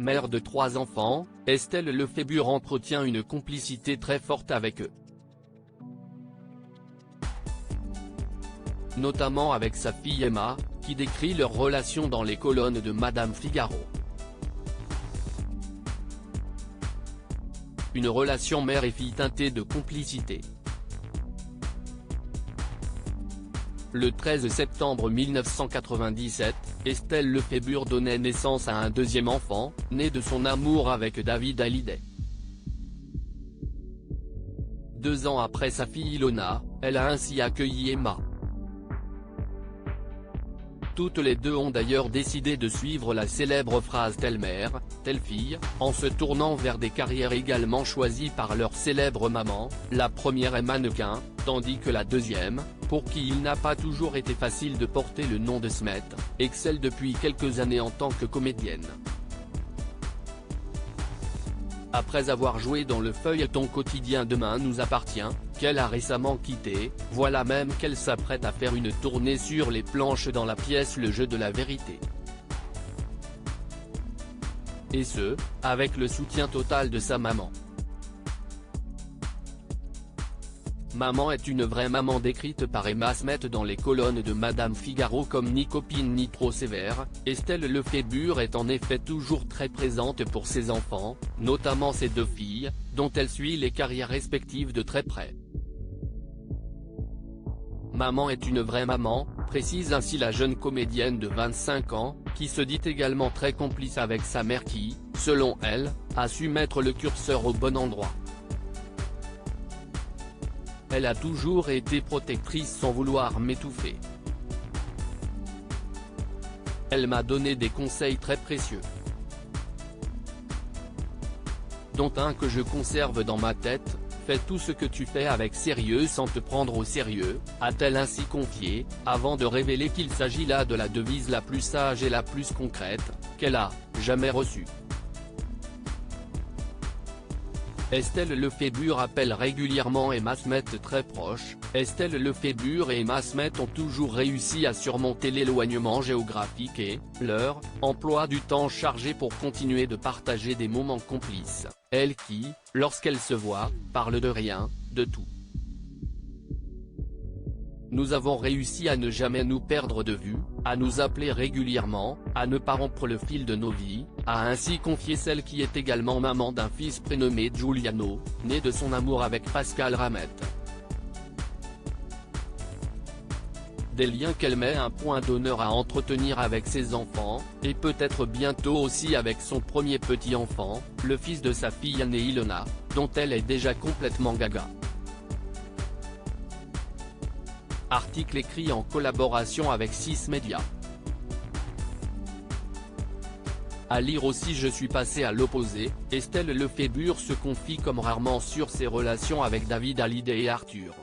Mère de 3 enfants, Estelle Lefébure entretient une complicité très forte avec eux. Notamment avec sa fille Emma, qui décrit leur relation dans les colonnes de Madame Figaro. Une relation mère et fille teintée de complicité. Le 13 septembre 1997, Estelle Lefébure donnait naissance à un deuxième enfant, né de son amour avec David Hallyday. 2 ans après sa fille Ilona, elle a ainsi accueilli Emma. Toutes les deux ont d'ailleurs décidé de suivre la célèbre phrase « telle mère, telle fille », en se tournant vers des carrières également choisies par leur célèbre maman. La première est mannequin, tandis que la deuxième, pour qui il n'a pas toujours été facile de porter le nom de Smet, excelle depuis quelques années en tant que comédienne. Après avoir joué dans le feuilleton quotidien Demain nous appartient, qu'elle a récemment quitté, voilà même qu'elle s'apprête à faire une tournée sur les planches dans la pièce Le jeu de la vérité. Et ce, avec le soutien total de sa maman. Maman est une vraie maman décrite par Emma Smet dans les colonnes de Madame Figaro comme ni copine ni trop sévère. Estelle Lefébure est en effet toujours très présente pour ses enfants, notamment ses 2 filles, dont elle suit les carrières respectives de très près. Maman est une vraie maman, précise ainsi la jeune comédienne de 25 ans, qui se dit également très complice avec sa mère qui, selon elle, a su mettre le curseur au bon endroit. Elle a toujours été protectrice sans vouloir m'étouffer. Elle m'a donné des conseils très précieux, dont un que je conserve dans ma tête: fais tout ce que tu fais avec sérieux sans te prendre au sérieux, a-t-elle ainsi confié, avant de révéler qu'il s'agit là de la devise la plus sage et la plus concrète qu'elle a jamais reçue. Estelle Lefébure appelle régulièrement Emma Smet très proche. Estelle Lefébure et Emma Smet ont toujours réussi à surmonter l'éloignement géographique et leur emploi du temps chargé pour continuer de partager des moments complices, elle qui, lorsqu'elles se voient, parle de rien, de tout. Nous avons réussi à ne jamais nous perdre de vue, à nous appeler régulièrement, à ne pas rompre le fil de nos vies, a ainsi confié celle qui est également maman d'un fils prénommé Giuliano, né de son amour avec Pascal Ramette. Des liens qu'elle met un point d'honneur à entretenir avec ses enfants, et peut-être bientôt aussi avec son premier petit-enfant, le fils de sa fille aînée Ilona, dont elle est déjà complètement gaga. Article écrit en collaboration avec 6 Médias. À lire aussi: je suis passé à l'opposé, Estelle Lefébure se confie comme rarement sur ses relations avec David Hallyday et Arthur.